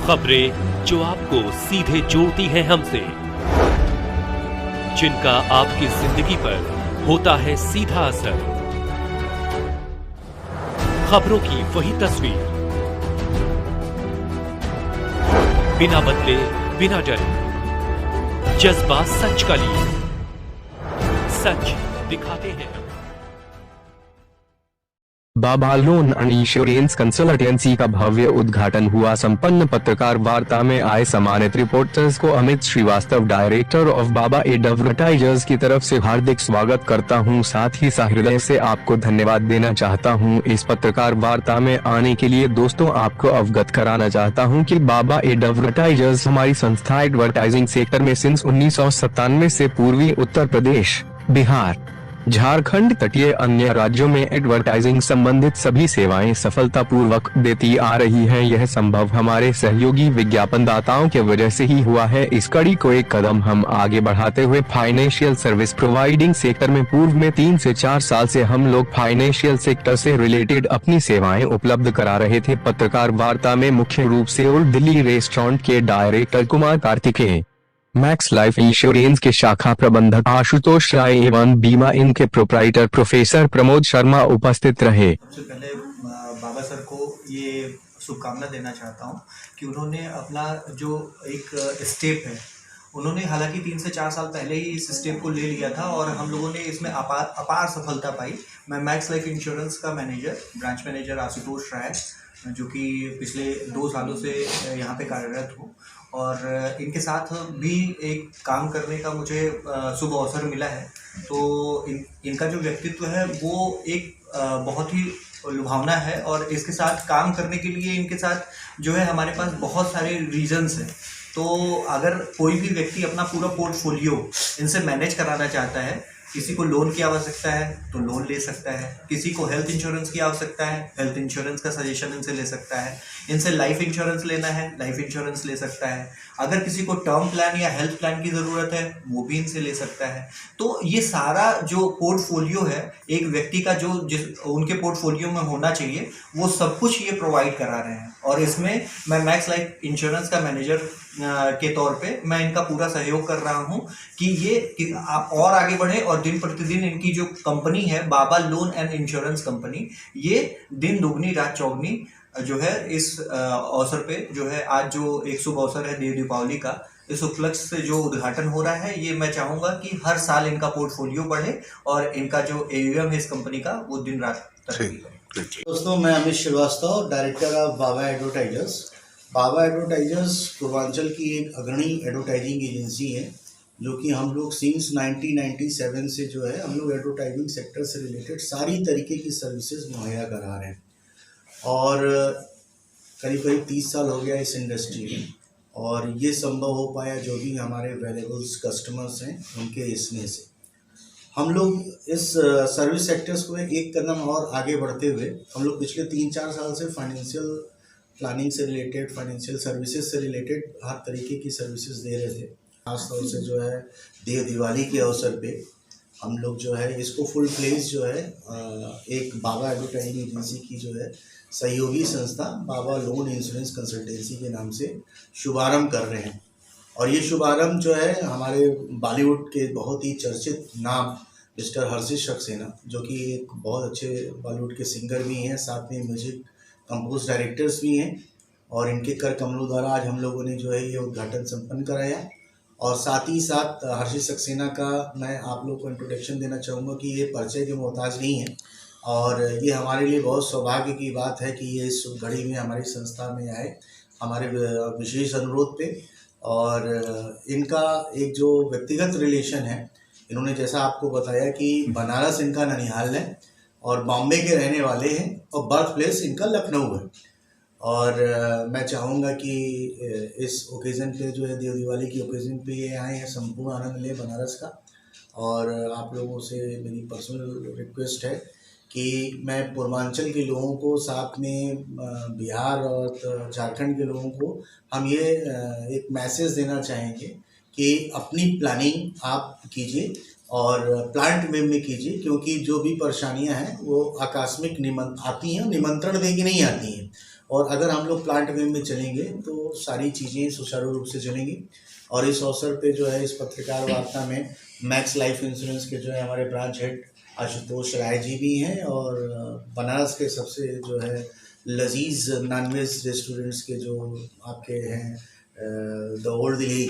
खबरें जो आपको सीधे जोड़ती हैं हमसे, जिनका आपकी जिंदगी पर होता है सीधा असर। खबरों की वही तस्वीर, बिना बदले बिना डरे, जज्बा सच का लिए, सच दिखाते हैं। बाबा लोन एंड इंश्योरेंस कंसल्टेंसी का भव्य उद्घाटन हुआ। संपन्न पत्रकार वार्ता में आए सम्मानित रिपोर्टर्स को Amit Srivastava, director of Baba advertisers की तरफ से हार्दिक स्वागत करता हूं। साथ ही सहृदय से आपको धन्यवाद देना चाहता हूं। इस पत्रकार वार्ता में आने के लिए दोस्तों आपको अवगत कराना चाहता हूं कि बाबा एडवर्टाइजर्स हमारी संस्था एडवर्टाइजिंग सेक्टर में सिंस 1997 से पूर्वी उत्तर प्रदेश, बिहार, झारखंड तटीय अन्य राज्यों में एडवर्टाइजिंग संबंधित सभी सेवाएं सफलतापूर्वक देती आ रही हैं। यह संभव हमारे सहयोगी विज्ञापनदाताओं के वजह से ही हुआ है। इस कड़ी को एक कदम हम आगे बढ़ाते हुए फाइनेंशियल सर्विस प्रोवाइडिंग सेक्टर में पूर्व में 3 से 4 साल से हम लोग फाइनेंशियल सेक्टर से रिलेटेड अपनी सेवाएं उपलब्ध करा रहे थे। पत्रकार वार्ता में मुख्य रूप से ओल्ड दिल्ली रेस्टोरेंट के director Kumar Kartikeya, max life insurance के शाखा प्रबंधक आशुतोष राय एवं बीमा इनके प्रोप्राइटर प्रोफेसर प्रमोद शर्मा उपस्थित रहे। सबसे पहले बाबा सर को ये शुभकामना देना चाहता हूँ कि उन्होंने अपना जो एक स्टेप है, उन्होंने हालांकि 3 से 4 साल पहले ही इस स्टेप को ले लिया था और हम लोगों ने इसमें अपार सफलता पाई। मैं मैक्स लाइफ इंश्योरेंस का मैनेजर, ब्रांच मैनेजर आशुतोष राय, जो कि पिछले 2 सालों से यहाँ पे कार्यरत हूँ और इनके साथ भी एक काम करने का मुझे शुभ अवसर मिला है। तो इनका जो व्यक्तित्व है वो एक बहुत ही लुभावना है और इसके साथ काम करने के लिए इनके साथ जो है हमारे पास बहुत सारे रीजंस हैं। तो अगर कोई भी व्यक्ति अपना पूरा पोर्टफोलियो इनसे मैनेज कराना चाहता है, किसी को लोन की आवश्यकता है तो लोन ले सकता है, किसी को हेल्थ इंश्योरेंस की आवश्यकता है, हेल्थ इंश्योरेंस का सजेशन इनसे ले सकता है, इनसे लाइफ इंश्योरेंस लेना है, लाइफ इंश्योरेंस ले सकता है, अगर किसी को टर्म प्लान या हेल्थ प्लान की ज़रूरत है वो भी इनसे ले सकता है। तो ये सारा जो पोर्टफोलियो है एक व्यक्ति का जो उनके पोर्टफोलियो में होना चाहिए वो सब कुछ ये प्रोवाइड करा रहे हैं और इसमें मैं मैक्स लाइफ इंश्योरेंस का मैनेजर के तौर पे मैं इनका पूरा सहयोग कर रहा हूं कि ये आप और आगे बढ़े और दिन प्रतिदिन इनकी जो कंपनी है बाबा लोन एंड इंश्योरेंस कंपनी, ये दिन दुगनी रात चौगनी जो है इस अवसर पे जो है आज जो एक शुभ अवसर है देव दीपावली का, इस उपलक्ष्य से जो उद्घाटन हो रहा है, ये मैं चाहूँगा कि हर साल इनका पोर्टफोलियो बढ़े और इनका जो AUM है इस कंपनी का वो दिन रात तरक्की करे। दोस्तों, मैं Amit Srivastava, director of Baba advertisers. Baba advertisers Purvanchal की एक अग्रणी एडवर्टाइजिंग एजेंसी है जो कि हम लोग सिंस 1997 से जो है हम लोग एडवर्टाइजिंग सेक्टर से रिलेटेड सारी तरीके की सर्विसेज मुहैया करा रहे हैं और करीब करीब 30 साल हो गया इस इंडस्ट्री में और ये संभव हो पाया जो भी हमारे वैल्यूएबल्स कस्टमर्स हैं उनके स्नेह से। हम लोग इस सर्विस सेक्टर्स को एक कदम और आगे बढ़ते हुए हम लोग पिछले 3-4 साल से फाइनेंशियल प्लानिंग से रिलेटेड, फाइनेंशियल सर्विसेज से रिलेटेड हर तरीके की सर्विसेज दे रहे थे। खासतौर से जो है देव दिवाली के अवसर पे हम लोग जो है इसको फुल फ्लेज जो है एक बाबा एडवर्टाइजिंग एजेंसी की जो है सहयोगी संस्था बाबा लोन इंश्योरेंस कंसल्टेंसी के नाम से शुभारंभ कर रहे हैं और ये शुभारंभ जो है हमारे बॉलीवुड के बहुत ही चर्चित नाम मिस्टर हर्षित सक्सेना, जो कि एक बहुत अच्छे बॉलीवुड के सिंगर भी हैं, साथ में म्यूजिक कंपोज डायरेक्टर्स भी हैं और इनके कर कमलों द्वारा आज हम लोगों ने जो है ये उद्घाटन संपन्न कराया और साथ ही साथ हर्षित सक्सेना का मैं आप लोगों को इंट्रोडक्शन देना चाहूँगा कि ये परिचय के मोहताज नहीं है और ये हमारे लिए बहुत सौभाग्य की बात है कि ये इस घड़ी में हमारी संस्था में आए हमारे विशेष अनुरोध पे और इनका एक जो व्यक्तिगत रिलेशन है, इन्होंने जैसा आपको बताया कि बनारस इनका ननिहाल है और बॉम्बे के रहने वाले हैं और बर्थ प्लेस इनका लखनऊ है और मैं चाहूँगा कि इस ओकेज़न पे जो है देव दिवाली की ओकेज़न पे ये आए हैं, संपूर्ण आनंद लें बनारस का। और आप लोगों से मेरी पर्सनल रिक्वेस्ट है कि मैं पूर्वांचल के लोगों को, साथ में बिहार और झारखंड के लोगों को हम ये एक मैसेज देना चाहेंगे कि अपनी प्लानिंग आप कीजिए और प्लांट वे में कीजिए, क्योंकि जो भी परेशानियां हैं वो आकस्मिक आती हैं, निमंत्रण देके नहीं आती हैं और अगर हम लोग प्लांट वे में चलेंगे तो सारी चीज़ें सुचारू रूप से चलेंगी। और इस अवसर पे जो है इस पत्रकार वार्ता में मैक्स लाइफ इंश्योरेंस के जो है हमारे ब्रांच हेड आशुतोष राय जी भी हैं, और बनारस के सबसे जो है लजीज नॉनवेज रेस्टोरेंट्स के जो आपके हैं द ओल्ड दिल्ली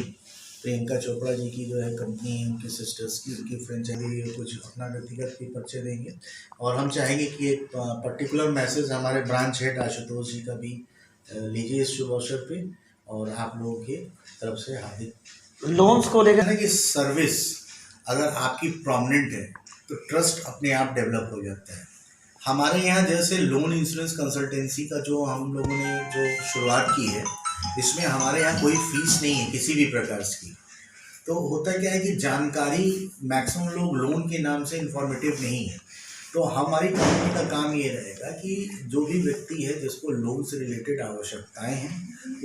प्रियंका चोपड़ा जी की जो है कंपनी है, उनकी सिस्टर्स की, उनकी फ्रेंचाइजी कुछ अपना व्यक्तिगत भी परिचय देंगे। और हम चाहेंगे कि एक पर्टिकुलर मैसेज हमारे ब्रांच हेड आशुतोष जी का भी लीजिए इस शुभ अवसर पे, और आप लोगों की तरफ से हार्दिक लोन्स को लेकर है कि सर्विस अगर आपकी प्रोमिनेंट है तो ट्रस्ट अपने आप डेवलप हो जाता है। हमारे यहाँ जैसे लोन इंश्योरेंस कंसल्टेंसी का जो हम लोगों ने जो शुरुआत की है, इसमें हमारे यहाँ कोई फीस नहीं है किसी भी प्रकार की। तो होता क्या है कि जानकारी मैक्सिमम लोग लोन के नाम से इंफॉर्मेटिव नहीं है। तो हमारी कंपनी का काम ये रहेगा कि जो भी व्यक्ति है जिसको लोन से रिलेटेड आवश्यकताएं हैं,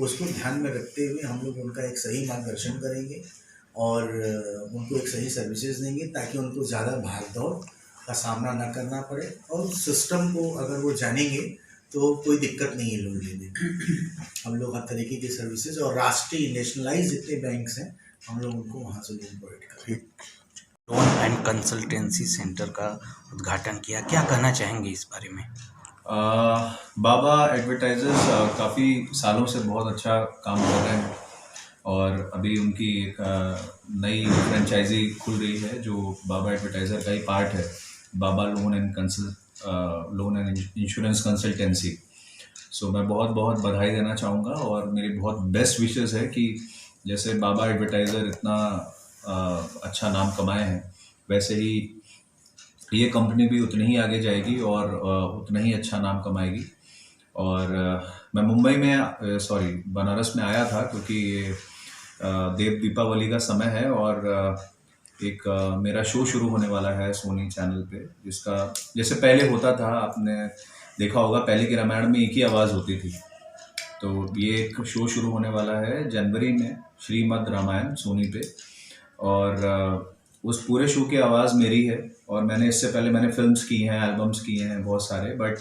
उसको ध्यान में रखते हुए हम लोग उनका एक सही मार्गदर्शन करेंगे और उनको एक सही सर्विसेज देंगे, ताकि उनको ज़्यादा भाग दौड़ का सामना ना करना पड़े। और सिस्टम को अगर वो जानेंगे तो कोई दिक्कत नहीं है लोन लेने में। हम लोग हर तरीके की सर्विसेज और राष्ट्रीय नेशनलाइज जितने बैंक्स हैं, हम लोग उनको वहाँ से लोन प्रोवाइड करेंगे। लोन एंड कंसल्टेंसी सेंटर का उद्घाटन किया, क्या कहना चाहेंगे इस बारे में? बाबा एडवर्टाइजर्स काफ़ी सालों से बहुत अच्छा काम कर रहे हैं, और अभी उनकी एक नई फ्रेंचाइजी खुल रही है जो बाबा एडवर्टाइज़र का ही पार्ट है, बाबा लोन एंड इंश्योरेंस कंसल्टेंसी। सो मैं बहुत बहुत बधाई देना चाहूँगा, और मेरी बहुत बेस्ट विशेस है कि जैसे बाबा एडवर्टाइज़र इतना अच्छा नाम कमाए हैं, वैसे ही ये कंपनी भी उतनी ही आगे जाएगी और उतना ही अच्छा नाम कमाएगी। और मैं मुंबई में बनारस में आया था क्योंकि ये देव दीपावली का समय है, और एक मेरा शो शुरू होने वाला है सोनी चैनल पे, जिसका जैसे पहले होता था, आपने देखा होगा पहले के रामायण में एक ही आवाज़ होती थी। तो ये एक शो शुरू होने वाला है जनवरी में, श्रीमद् रामायण सोनी पे, और उस पूरे शो की आवाज़ मेरी है। और मैंने इससे पहले मैंने फिल्म्स की हैं, एल्बम्स किए हैं बहुत सारे, बट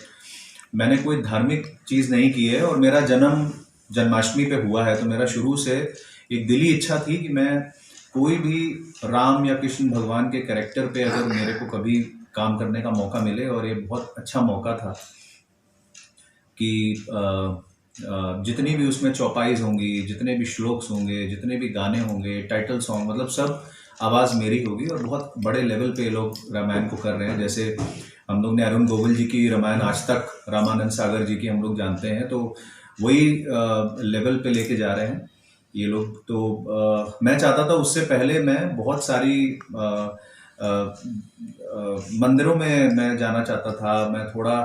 मैंने कोई धार्मिक चीज़ नहीं की है। और मेरा जन्म जन्माष्टमी पे हुआ है, तो मेरा शुरू से एक दिली इच्छा थी कि मैं कोई भी राम या कृष्ण भगवान के कैरेक्टर पे अगर मेरे को कभी काम करने का मौका मिले, और ये बहुत अच्छा मौका था कि जितनी भी उसमें चौपाईज होंगी, जितने भी श्लोक्स होंगे, जितने भी गाने होंगे, टाइटल सॉन्ग, मतलब सब आवाज़ मेरी होगी। और बहुत बड़े लेवल पे लोग रामायण को कर रहे हैं। जैसे हम लोग ने अरुण गोविल जी की रामायण आज तक, रामानंद सागर जी की हम लोग जानते हैं, तो वही लेवल पे लेके जा रहे हैं ये लोग। तो मैं चाहता था उससे पहले मैं बहुत सारी मंदिरों में मैं जाना चाहता था, मैं थोड़ा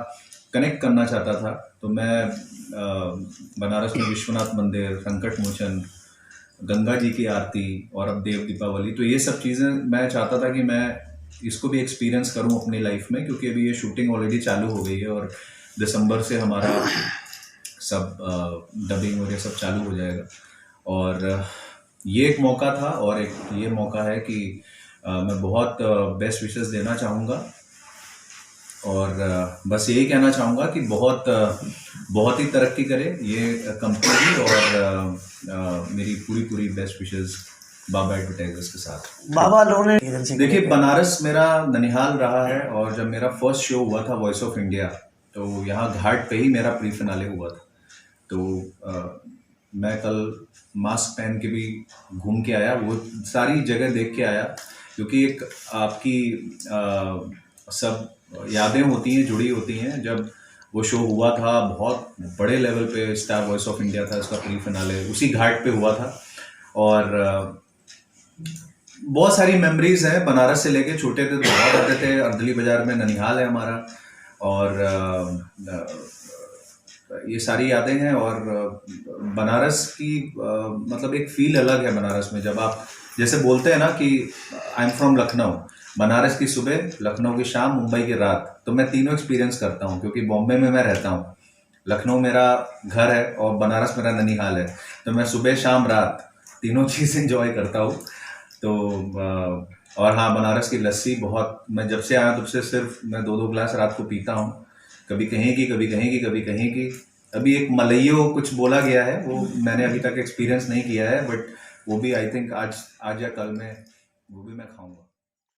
कनेक्ट करना चाहता था। तो मैं बनारस में विश्वनाथ मंदिर, संकट मोचन, गंगा जी की आरती, और अब देव दीपावली, तो ये सब चीज़ें मैं चाहता था कि मैं इसको भी एक्सपीरियंस करूं अपनी लाइफ में, क्योंकि अभी ये शूटिंग ऑलरेडी चालू हो गई है और दिसंबर से हमारा सब डबिंग और ये सब चालू हो जाएगा। और ये एक मौका था, और एक ये मौका है कि मैं बहुत बेस्ट विशेस देना चाहूँगा, और बस यही कहना चाहूँगा कि बहुत ही तरक्की करे ये कंपनी, और मेरी पूरी बेस्ट विशेस बाबा एडवर्टाइजर्स के साथ। बाबा लोन एजेंसी, देखिए बनारस मेरा ननिहाल रहा है, और जब मेरा फर्स्ट शो हुआ था वॉइस ऑफ इंडिया, तो यहाँ घाट पे ही मेरा प्री फिनाले हुआ था। तो मैं कल मास्क पहन के भी घूम के आया, वो सारी जगह देख के आया, क्योंकि एक आपकी सब यादें होती हैं, जुड़ी होती हैं। जब वो शो हुआ था, बहुत बड़े लेवल पे स्टार वॉइस ऑफ इंडिया था, उसका प्री फिनाले उसी घाट पे हुआ था। और बहुत सारी मेमोरीज हैं, बनारस से लेके छोटे थे तो बहुत आते थे, अर्दली बाज़ार में ननिहाल है हमारा, और ये सारी यादें हैं। और बनारस की मतलब एक फील अलग है बनारस में। जब आप जैसे बोलते हैं ना कि I am from Lucknow, Banaras की सुबह, लखनऊ की शाम, मुंबई की रात, तो मैं तीनों एक्सपीरियंस करता हूँ, क्योंकि बॉम्बे में मैं रहता हूँ, लखनऊ मेरा घर है और बनारस मेरा ननिहाल है। तो मैं सुबह शाम रात तीनों चीज़ एंजॉय करता हूँ। तो और हाँ, बनारस की लस्सी बहुत, मैं जब से आया तब से सिर्फ मैं 2-2 गिलास रात को पीता हूँ, कभी कहीं की, कभी कहीं की, कभी कहीं की। अभी एक मलइयो कुछ बोला गया है, वो मैंने अभी तक एक्सपीरियंस नहीं किया है, बट वो भी आई थिंक आज या कल में वो भी मैं खाऊंगा।